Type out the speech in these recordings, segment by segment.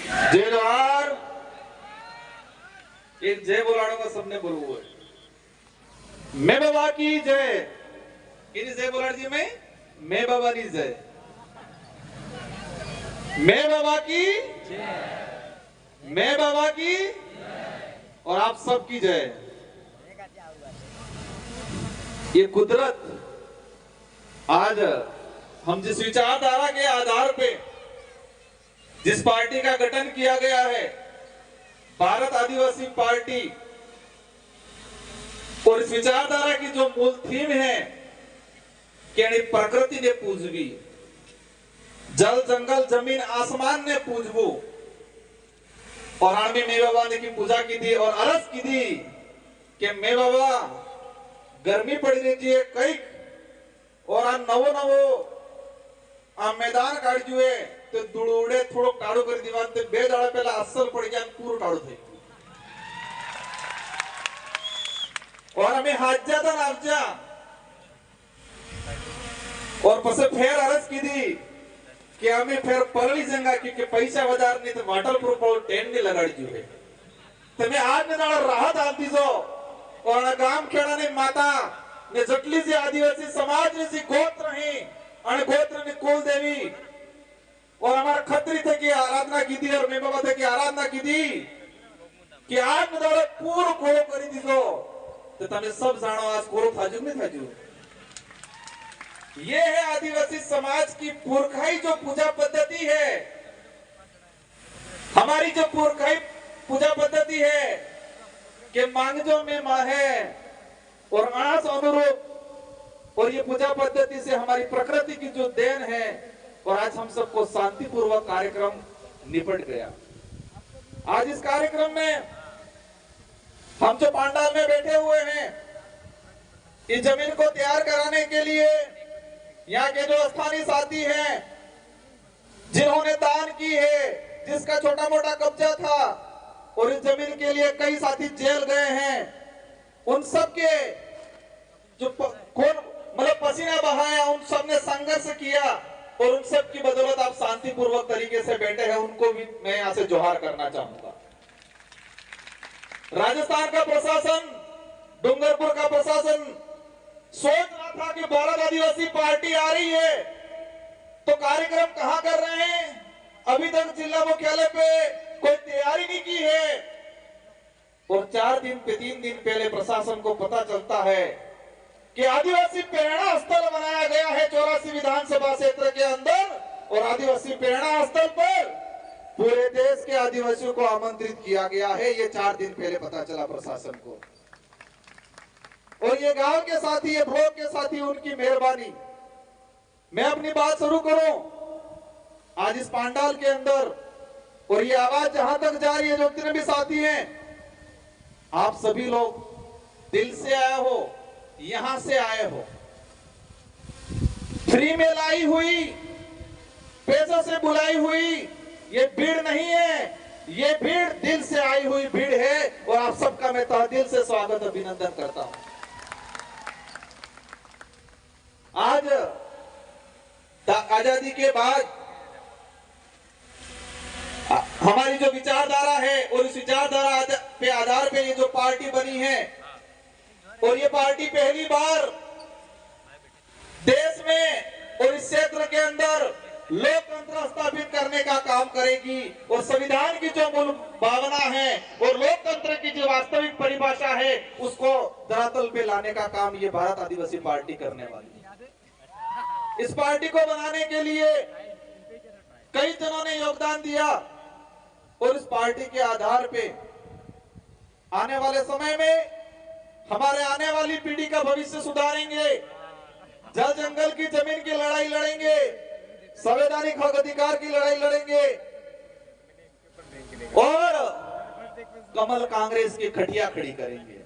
जय जोहार। एक जय बोलाड़ूंगा, सबने बोलू है। मैं बाबा की जय। किनी जय बोलाड़ जी मैं बाबा की जय। मैं बाबा की जय। मैं बाबा की और आप सबकी जय। ये कुदरत आज हम जिस विचारधारा के आधार पे जिस पार्टी का गठन किया गया है, भारत आदिवासी पार्टी, और इस विचारधारा की जो मूल थीम है कि प्रकृति ने पूजवी, जल जंगल जमीन आसमान ने पूजबू, और आर्मी मैं बाबा ने की पूजा की थी और अरज की थी कि मैं बाबा गर्मी पड़ी रही है कई और आ नवो नवो आ मैदान काढ़ जुए तो दुड़ुड़े थोड़ो काढ़ो कर दीवान ते बे दाड़ा पहला असल पड़ गया पूरा काढ़ो थे और हमें हाज्जा था नाफ्जा और पसे फेर अरज की थी कि हमें फिर परली जंगा क्योंकि पैसा बाजार नहीं तो वाटर प्रूफ और टेंट नहीं लगाड़ जुए तो मैं आज ने दाड़ा राहत आती जो और गांव खेड़ा ने माता ने जटली से आदिवासी समाज ने सी गोत्र है अन गोत्र ने कुल देवी और हमारा खत्री थे की आराधना की थी और मैं बाबा थे की आराधना की थी कि आज ने दाड़ा पूर्ण कोरो करी थी तो तमें सब जानो आज कोरो थाजू नहीं थाजू। ये है आदिवासी समाज की पुरखाई जो पूजा पद्धति है, हमारी जो पुरखाई पूजा पद्धति है कि मांगजो में मां है और आस अनुरूप, और ये पूजा पद्धति से हमारी प्रकृति की जो देन है और आज हम सबको शांतिपूर्वक कार्यक्रम निपट गया। आज इस कार्यक्रम में हम जो पांडाल में बैठे हुए हैं, इस जमीन को तैयार कराने के लिए यहाँ के जो स्थानीय साथी हैं जिन्होंने दान की है, जिसका छोटा मोटा कब्जा था और इस जमीन के लिए कई साथी जेल गए हैं, उन सब के जो कौन मतलब पसीना बहाया, उन सब ने संघर्ष किया और उन सब की बदौलत आप शांतिपूर्वक तरीके से बैठे हैं, उनको भी मैं यहाँ से जोहार करना चाहूंगा। राजस्थान का प्रशासन, डूंगरपुर का प्रशासन सोच रहा था कि भारत आदिवासी पार्टी आ रही है तो कार्यक्रम कहां कर रहे हैं, अभी तक जिला मुख्यालय पे कोई तैयारी नहीं की है और 3 दिन पहले प्रशासन को पता चलता है कि आदिवासी प्रेरणा स्थल बनाया गया है 84 विधानसभा क्षेत्र के अंदर और आदिवासी प्रेरणा स्थल पर पूरे देश के आदिवासियों को आमंत्रित किया गया है। ये 4 दिन पहले पता चला प्रशासन को और ये गांव के साथी, ये ब्लॉक के साथी, उनकी मेहरबानी। मैं अपनी बात शुरू करूं आज इस पांडाल के अंदर और ये आवाज जहां तक जा रही है, जो जितने भी साथी हैं, आप सभी लोग दिल से आए हो, यहां से आए हो, फ्री में लाई हुई, पैसों से बुलाई हुई ये भीड़ नहीं है, ये भीड़ दिल से आई हुई भीड़ है और आप सबका मैं तहे से स्वागत अभिनंदन करता हूं। आज आजादी के बाद हमारी जो विचारधारा है और इस विचारधारा पे आधार पे ये जो पार्टी बनी है और ये पार्टी पहली बार देश में और इस क्षेत्र के अंदर लोकतंत्र स्थापित करने का काम करेगी और संविधान की जो मूल भावना है और लोकतंत्र की जो वास्तविक परिभाषा है उसको धरातल पे लाने का काम ये भारत आदिवासी पार्टी करने वाली है। इस पार्टी को बनाने के लिए कई जनों ने योगदान दिया और इस पार्टी के आधार पे आने वाले समय में हमारे आने वाली पीढ़ी का भविष्य सुधारेंगे, जल जंगल की जमीन की लड़ाई लड़ेंगे, संवैधानिक हक अधिकार की लड़ाई लड़ेंगे और कमल कांग्रेस की खटिया खड़ी करेंगे।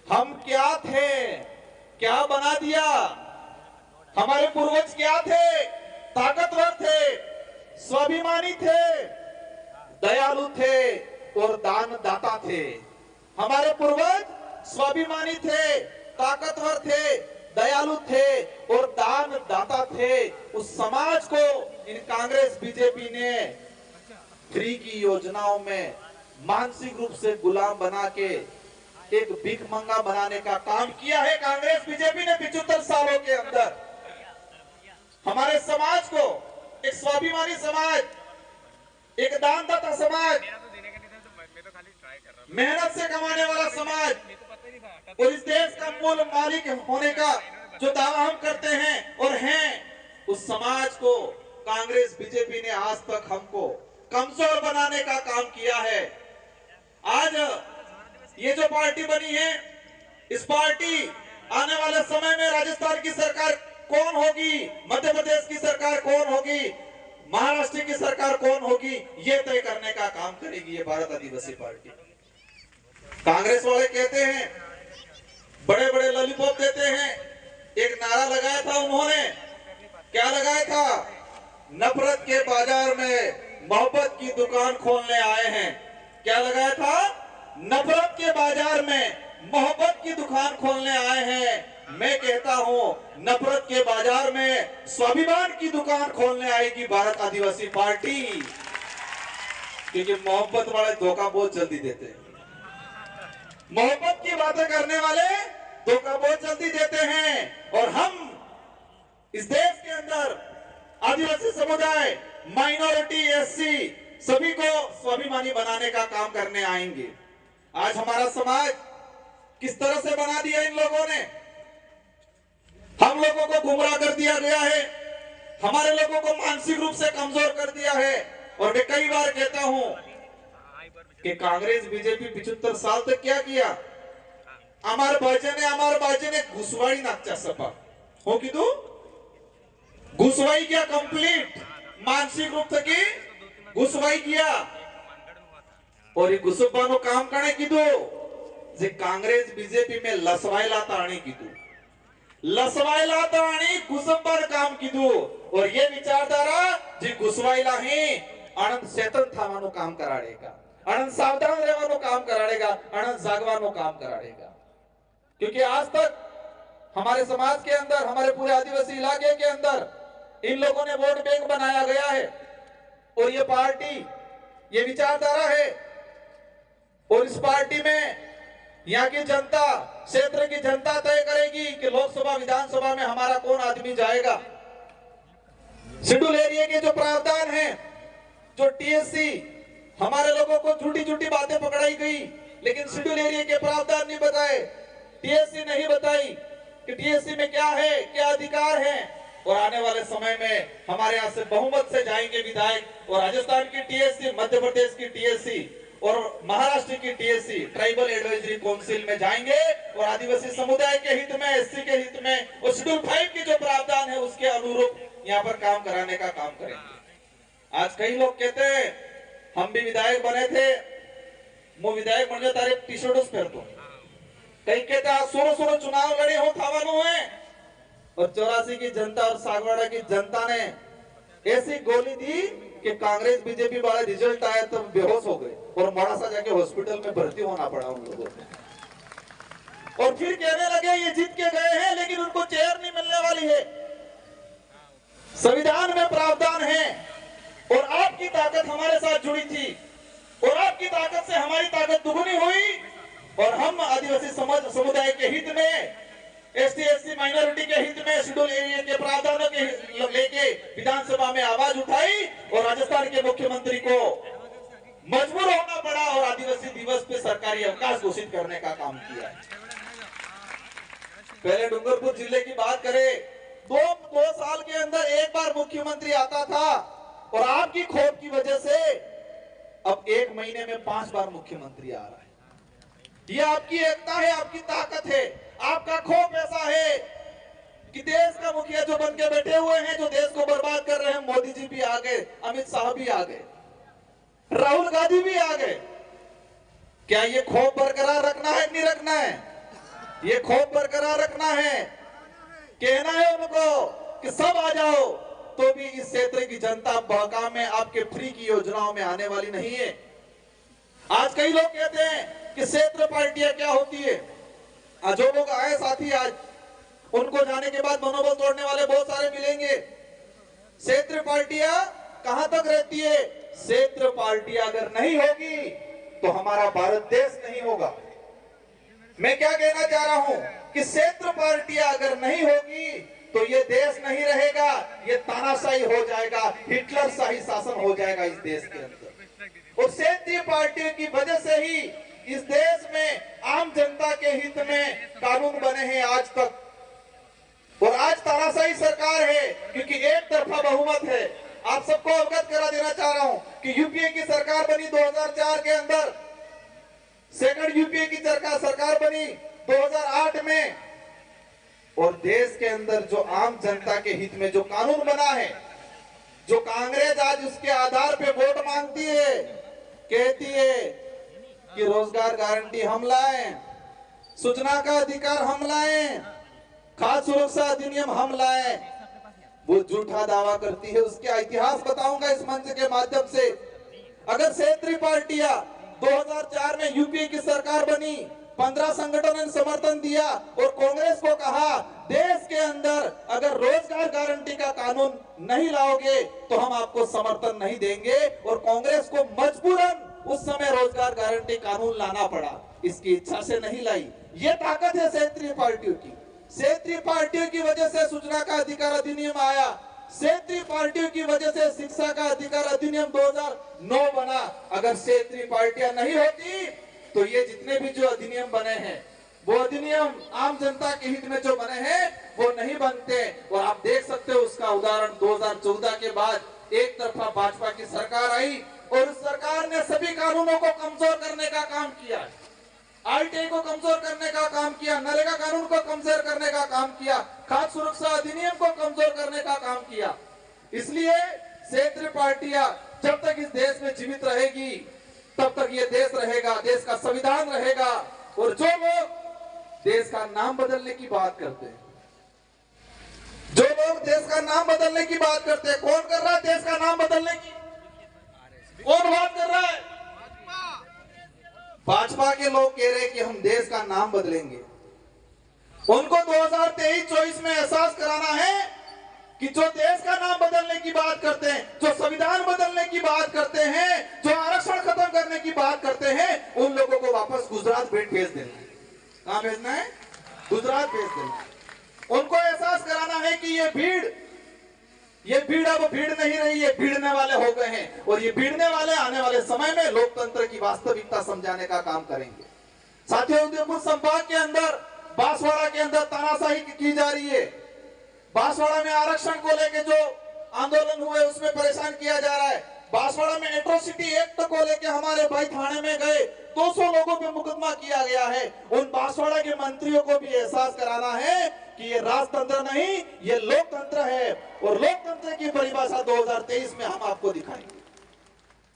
हम क्या थे, क्या बना दिया, हमारे पूर्वज क्या थे, ताकतवर थे, स्वाभिमानी थे, दयालु थे और दानदाता थे। हमारे पूर्वज स्वाभिमानी थे, ताकतवर थे, दयालु थे और दान दाता थे, उस समाज को इन कांग्रेस बीजेपी ने फ्री की योजनाओं में मानसिक रूप से गुलाम बना के एक भीख मंगा बनाने का काम किया है। कांग्रेस बीजेपी ने 75 सालों के अंदर हमारे समाज को एक स्वाभिमानी समाज, एक दानदाता समाज, मेहनत से कमाने वाला समाज और इस देश का मूल मालिक होने का जो दावा हम करते हैं और हैं, उस समाज को कांग्रेस बीजेपी ने आज तक हमको कमजोर बनाने का काम किया है। आज ये जो पार्टी बनी है, इस पार्टी आने वाले समय में राजस्थान की सरकार कौन होगी, मध्य प्रदेश की सरकार कौन होगी, महाराष्ट्र की सरकार कौन होगी, ये तय करने का काम करेगी ये भारत आदिवासी पार्टी। कांग्रेस वाले कहते हैं, बड़े बड़े लॉलीपॉप देते हैं। एक नारा लगाया था उन्होंने, क्या लगाया था? नफरत के बाजार में मोहब्बत की दुकान खोलने आए हैं। क्या लगाया था? नफरत के बाजार में मोहब्बत की दुकान खोलने आए हैं। मैं कहता हूं, नफरत के बाजार में स्वाभिमान की दुकान खोलने आएगी भारत आदिवासी पार्टी, क्योंकि मोहब्बत वाले धोखा बहुत जल्दी देते हैं। मोहब्बत की बातें करने वाले धोखा बहुत जल्दी देते हैं। और हम इस देश के अंदर आदिवासी समुदाय, माइनॉरिटी, एससी सभी को स्वाभिमानी बनाने का काम करने आएंगे। आज हमारा समाज किस तरह से बना दिया इन लोगों ने, हम लोगों को गुमराह कर दिया गया है, हमारे लोगों को मानसिक रूप से कमजोर कर दिया है। और मैं कई बार कहता हूं कि कांग्रेस बीजेपी 75 साल तक क्या किया? अमर बाजे ने घुसवाई नाचा सपा हो कि तू घुसवाई किया, कंप्लीट मानसिक रूप से घुसवाई किया। और ये घुसबानो काम करने की दो जे कांग्रेस बीजेपी में लसवायला ताणी की दो, लसवायला ताणी घुसबार काम की दो। और ये विचारधारा जी घुसवायला ही आनंद चेतन थावानो काम कराड़ेगा, आनंद सावधान रहवानो काम कराड़ेगा, आनंद जागवानो काम कराड़ेगा। क्योंकि आज तक हमारे समाज के अंदर, हमारे पूरे आदिवासी इलाके के अंदर इन लोगों ने वोट बैंक बनाया गया है। और ये पार्टी, ये विचारधारा है। और इस पार्टी में यहाँ की जनता, क्षेत्र की जनता तय करेगी कि लोकसभा विधानसभा में हमारा कौन आदमी जाएगा। शेड्यूल एरिया के जो प्रावधान है, जो टीएससी, हमारे लोगों को झूठी झूठी बातें पकड़ाई गई, लेकिन शेड्यूल एरिया के प्रावधान नहीं बताए, टीएससी नहीं बताई कि टीएससी में क्या है, क्या अधिकार है। और आने वाले समय में हमारे यहाँ से बहुमत से जाएंगे विधायक, और राजस्थान की टीएससी, मध्य प्रदेश की टीएससी और महाराष्ट्र की टीएससी ट्राइबल एडवाइजरी काउंसिल में जाएंगे और आदिवासी समुदाय के हित में, एससी के हित में और शेड्यूल 5 की जो प्रावधान है उसके अनुरूप यहाँ पर काम कराने का काम करेंगे। आज कई लोग कहते हैं हम भी विधायक बने थे, मैं विधायक बन गया तारे टी शर्ट फेर दो। कई कहते सोरो चुनाव लड़े हो थावानो है। और 84 की जनता और सागवाड़ा की जनता ने ऐसी गोली दी कि कांग्रेस बीजेपी वाले रिजल्ट आया तो बेहोश हो गए और मोड़ासा जाके हॉस्पिटल में भर्ती होना पड़ा उन लोगों को। और फिर कहने लगे ये जीत के गए हैं लेकिन उनको चेयर नहीं मिलने वाली है। संविधान में प्रावधान है और आपकी ताकत हमारे साथ जुड़ी थी और आपकी ताकत से हमारी ताकत दुगुनी हुई। और हम आदिवासी समुदाय के हित में, एसटी एससी माइनॉरिटी के हित में शेड्यूल एरिया के प्रावधानों के लेके विधानसभा में आवाज उठाई और राजस्थान के मुख्यमंत्री को मजबूर होना पड़ा और आदिवासी दिवस पे सरकारी अवकाश घोषित करने का काम किया। पहले डूंगरपुर जिले की बात करें, दो साल के अंदर एक बार मुख्यमंत्री आता था और आपकी खोट की वजह से अब 1 महीने में 5 बार मुख्यमंत्री आ रहा है। ये आपकी एकता है, आपकी ताकत है, आपका खौफ ऐसा है कि देश का मुखिया जो बन के बैठे हुए हैं, जो देश को बर्बाद कर रहे हैं, मोदी जी भी आ गए, अमित शाह भी आ गए, राहुल गांधी भी आ गए। क्या ये खौफ बरकरार रखना है नहीं रखना है? ये खौफ बरकरार रखना है, कहना है उनको कि सब आ जाओ, तो भी इस क्षेत्र की जनता बहका में आपके फ्री की योजनाओं में आने वाली नहीं है। आज कई लोग कहते हैं कि क्षेत्र पार्टियां क्या होती है। जो लोग आए साथी आज उनको जाने के बाद मनोबल तोड़ने वाले बहुत सारे मिलेंगे। क्षेत्रीय पार्टियां कहां तक रहती है? क्षेत्रीय पार्टियां अगर नहीं होगी तो हमारा भारत देश नहीं होगा। मैं क्या कहना चाह रहा हूं कि क्षेत्र पार्टियां अगर नहीं होगी तो ये देश नहीं रहेगा, ये तानाशाही हो जाएगा, हिटलर शाही शासन हो जाएगा इस देश के अंदर। और क्षेत्रीय पार्टियों की वजह से ही इस देश में आम जनता के हित में कानून बने हैं आज तक। और आज तानाशाही सरकार है क्योंकि एक तरफा बहुमत है। आप सबको अवगत करा देना चाह रहा हूं कि यूपीए की सरकार बनी 2004 के अंदर, सेकंड यूपीए की सरकार बनी 2008 में, और देश के अंदर जो आम जनता के हित में जो कानून बना है, जो कांग्रेस आज उसके आधार पे वोट मांगती है, कहती है कि रोजगार गारंटी हम लाएं, सूचना का अधिकार हम लाएं, खाद्य सुरक्षा अधिनियम हम लाएं, वो झूठा दावा करती है। उसका इतिहास बताऊंगा इस मंच के माध्यम से। अगर क्षेत्रीय पार्टियां 2004 में यूपीए की सरकार बनी, 15 संगठनों ने समर्थन दिया और कांग्रेस को कहा देश के अंदर अगर रोजगार गारंटी का कानून नहीं लाओगे तो हम आपको समर्थन नहीं देंगे, और कांग्रेस को मजबूरन उस समय रोजगार गारंटी कानून लाना पड़ा, इसकी इच्छा से नहीं लाई। ये ताकत है क्षेत्रीय पार्टियों की। क्षेत्रीय पार्टियों की वजह से सूचना का अधिकार अधिनियम आया, क्षेत्रीय पार्टियों की वजह से शिक्षा का अधिकार अधिनियम 2009 बना। अगर क्षेत्रीय पार्टियां नहीं होती तो ये जितने भी जो अधिनियम बने हैं, वो अधिनियम आम जनता के हित में जो बने हैं वो नहीं बनते। और आप देख सकते हो उसका उदाहरण 2014 के बाद एक तरफा भाजपा की सरकार आई और उस सरकार ने सभी कानूनों को कमजोर करने का काम किया, आरटीआई को कमजोर करने का काम किया, नरेगा कानून को कमजोर करने का काम किया, खाद्य सुरक्षा अधिनियम को कमजोर करने का काम किया। इसलिए क्षेत्रीय पार्टियां जब तक इस देश में जीवित रहेगी तब तक ये देश रहेगा, देश का संविधान रहेगा। और जो लोग देश का नाम बदलने की बात करते हैं, जो लोग देश का नाम बदलने की बात करते हैं, कौन कर रहा है देश का नाम बदलने की? कौन बात कर रहा है? भाजपा के लोग कह रहे हैं कि हम देश का नाम बदलेंगे। उनको 2023-24 में एहसास कराना है कि जो देश का नाम बदलने की बात करते हैं, जो संविधान बदलने की बात करते हैं, जो आरक्षण खत्म करने की बात करते हैं, उन लोगों को वापस गुजरात भेज देना है। कहां भेजना है? गुजरात भेज देना है। उनको एहसास कराना है कि ये भीड़ अब भीड़ नहीं रही है, भीड़ने वाले हो गए हैं, और ये भीड़ने वाले आने वाले समय में लोकतंत्र की वास्तविकता समझाने का काम करेंगे। साथियों, उदयपुर संभाग के अंदर बांसवाड़ा के अंदर तानाशाही की जा रही है। बांसवाड़ा में आरक्षण को लेकर जो आंदोलन हुए उसमें परेशान किया जा रहा है। बांसवाड़ा में एट्रोसिटी एक्ट को लेकर हमारे भाई थाने में गए, 200 लोगों पे मुकदमा किया गया है। उन बांसवाड़ा के मंत्रियों को भी एहसास कराना है कि ये राजतंत्र नहीं, ये लोकतंत्र है, और लोकतंत्र की परिभाषा 2023 में हम आपको दिखाएंगे।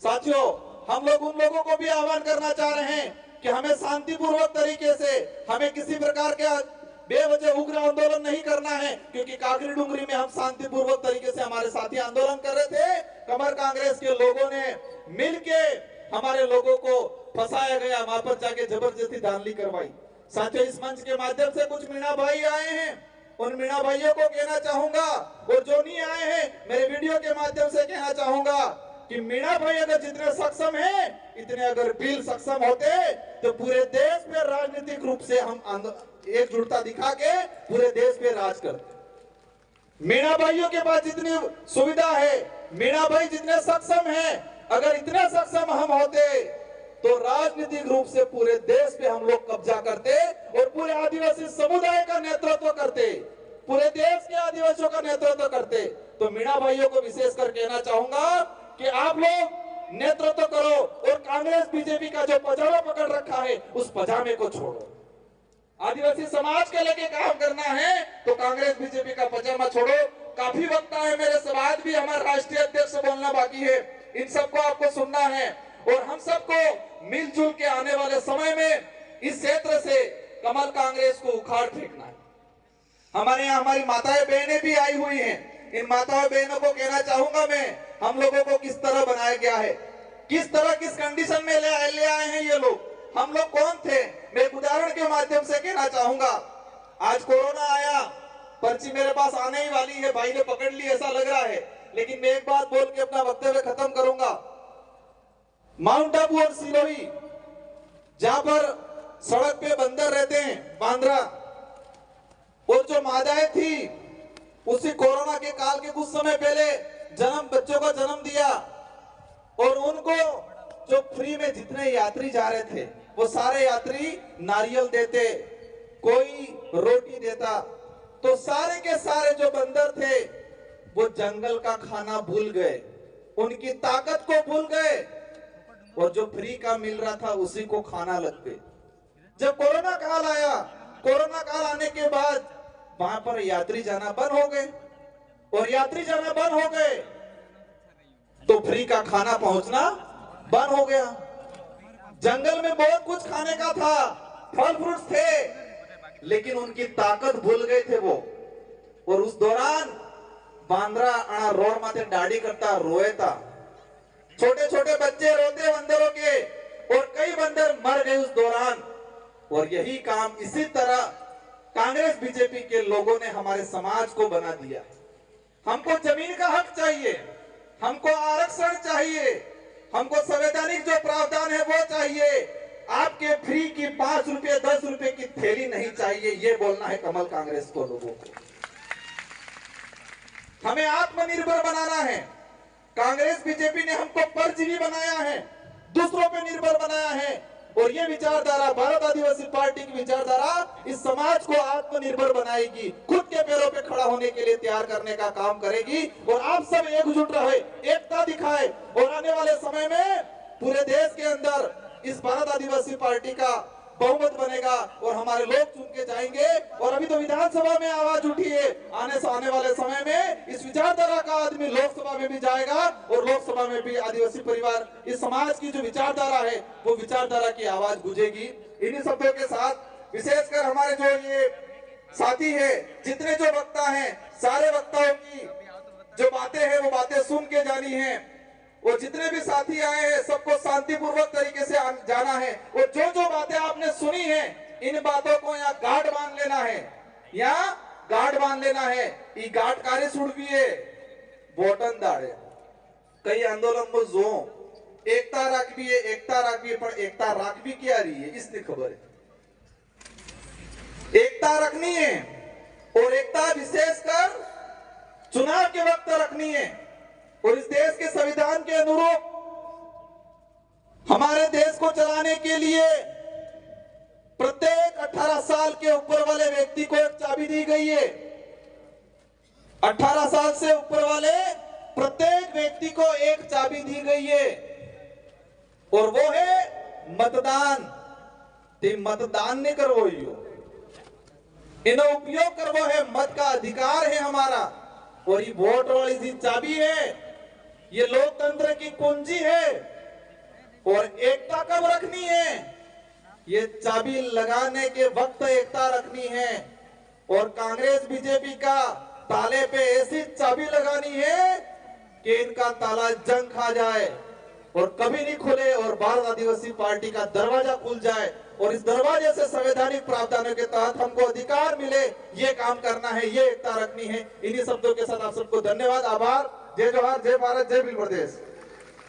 साथियों, हम लोग उन लोगों को भी आह्वान करना चाह रहे हैं कि हमें शांतिपूर्वक तरीके से, हमें किसी प्रकार के बेवजह उग्र आंदोलन नहीं करना है, क्योंकि काकरी डुंगरी में हम शांतिपूर्वक तरीके से हमारे साथी आंदोलन कर रहे थे। कमर कांग्रेस के लोगों ने मिलके हमारे लोगों को फंसाया गया, वहां पर जाके जबरदस्ती धांधली करवाई। साथियों, इस मंच के माध्यम से कुछ मीणा भाई आए हैं, उन मीणा भाइयों को कहना चाहूंगा, और जो नहीं आए हैं मेरे वीडियो के माध्यम से कहना चाहूंगा कि मीणा भाई अगर जितने सक्षम हैं, इतने अगर बिल सक्षम होते तो पूरे देश में राजनीतिक रूप से हम एकजुटता दिखा के पूरे देश पे राज करते। मीणा भाइयों के पास जितनी सुविधा है, मीणा भाई जितने सक्षम हैं, अगर इतने सक्षम हम होते तो राजनीतिक रूप से पूरे देश पे हम लोग कब्जा करते और पूरे आदिवासी समुदाय का नेतृत्व करते, पूरे देश के आदिवासियों का नेतृत्व करते। तो मीणा भाइयों को विशेष कर कहना चाहूंगा कि आप लोग नेतृत्व करो, और कांग्रेस बीजेपी का जो पजामा पकड़ रखा है उस पजामे को छोड़ो। आदिवासी समाज के लेके काम करना है तो कांग्रेस बीजेपी का पजामा छोड़ो। काफी वक्त है, मेरे से बाद भी हमारे राष्ट्रीय अध्यक्ष बोलना बाकी है, इन सबको आपको सुनना है, और हम सबको मिलजुल के आने वाले समय में इस क्षेत्र से कमल कांग्रेस को उखाड़ फेंकना है। हमारे यहाँ हमारी माताएं बहनें भी आई हुई हैं, इन माताओं बहनों को कहना चाहूंगा मैं, हम लोगों को किस तरह बनाया गया है, किस तरह किस कंडीशन में ले आए हैं ये लोग, हम लोग कौन थे। मैं एक उदाहरण के माध्यम से कहना चाहूंगा। आज कोरोना आया, पर्ची मेरे पास आने ही वाली है, भाई ने पकड़ ली ऐसा लग रहा है, लेकिन मैं एक बात बोल के अपना वक्तव्य खत्म करूंगा। माउंट आबू और सिरोही जहां पर सड़क पे बंदर रहते हैं, बांद्रा, और जो मादाएं थी उसी कोरोना के काल के कुछ समय पहले बच्चों को जन्म दिया, और उनको जो फ्री में जितने यात्री जा रहे थे वो सारे यात्री नारियल देते, कोई रोटी देता, तो सारे के सारे जो बंदर थे वो जंगल का खाना भूल गए, उनकी ताकत को भूल गए, और जो फ्री का मिल रहा था उसी को खाना लग गए। जब कोरोना काल आया, कोरोना काल आने के बाद वहां पर यात्री जाना बंद हो गए, और यात्री जाना बंद हो गए तो फ्री का खाना पहुंचना बंद हो गया। जंगल में बहुत कुछ खाने का था, फल फ्रूट थे, लेकिन उनकी ताकत भूल गए थे वो। और उस दौरान बांद्रा आना रोड माथे दाढ़ी करता रोए था, छोटे छोटे बच्चे रोते बंदरों के, और कई बंदर मर गए उस दौरान। और यही काम इसी तरह कांग्रेस बीजेपी के लोगों ने हमारे समाज को बना दिया। हमको जमीन का हक चाहिए, हमको आरक्षण चाहिए, हमको संवैधानिक जो प्रावधान है वो चाहिए, आपके फ्री की 5 रुपए 10 रुपए की थैली नहीं चाहिए। ये बोलना है कमल कांग्रेस को, लोगों को। हमें आत्मनिर्भर बनाना है। कांग्रेस बीजेपी ने हमको परजीवी बनाया है, दूसरों पे निर्भर बनाया है, और ये विचारधारा, भारत आदिवासी पार्टी की विचारधारा इस समाज को आत्मनिर्भर बनाएगी, खुद के पैरों पे खड़ा होने के लिए तैयार करने का काम करेगी। और आप सब एकजुट रहे, एकता दिखाए, और आने वाले समय में पूरे देश के अंदर इस भारत आदिवासी पार्टी का बहुमत बनेगा और हमारे लोग चुन के जाएंगे। और अभी तो विधानसभा में आवाज उठी है, आने वाले समय में इस विचारधारा का आदमी लोकसभा में भी जाएगा, और लोकसभा में भी आदिवासी परिवार, इस समाज की जो विचारधारा है वो विचारधारा की आवाज गूंजेगी। इन्हीं शब्दों के साथ विशेषकर हमारे जो ये साथी है, जितने जो वक्ता हैं, सारे वक्ताओं की जो बातें हैं वो बातें सुन के जानी है, और जितने भी साथी आए हैं सबको शांतिपूर्वक तरीके से जाना है। और जो जो बातें आपने सुनी है, इन बातों को यहाँ गाढ़ बांध लेना है, यहाँ गाढ़ बांध लेना है। ये गाढ़ कार्य छुड़विए बोटन दाड़े कई आंदोलन में जो एकता राखवी पर एकता राखवी क्या रही है इसने खबर है। एकता रखनी है, और एकता विशेषकर चुनाव के वक्त रखनी है। और इस देश के संविधान के अनुरूप हमारे देश को चलाने के लिए प्रत्येक 18 साल के ऊपर वाले व्यक्ति को एक चाबी दी गई है। 18 साल से ऊपर वाले प्रत्येक व्यक्ति को एक चाबी दी गई है, और वो है मतदान। मतदान नहीं करवो, इन्हें उपयोग करवो है, मत का अधिकार है हमारा। और ये वोट वाली जी चाबी है, ये लोकतंत्र की कुंजी है। और एकता कब रखनी है? ये चाबी लगाने के वक्त एकता रखनी है। और कांग्रेस बीजेपी का ताले पे ऐसी चाबी लगानी है कि इनका ताला जंग खा जाए और कभी नहीं खुले, और भारत आदिवासी पार्टी का दरवाजा खुल जाए, और इस दरवाजे से संवैधानिक प्रावधानों के तहत हमको अधिकार मिले। ये काम करना है, ये एकता रखनी है। इन्हीं शब्दों के साथ आप सबको धन्यवाद, आभार। जय जोहार, जय भारत, जय भील प्रदेश।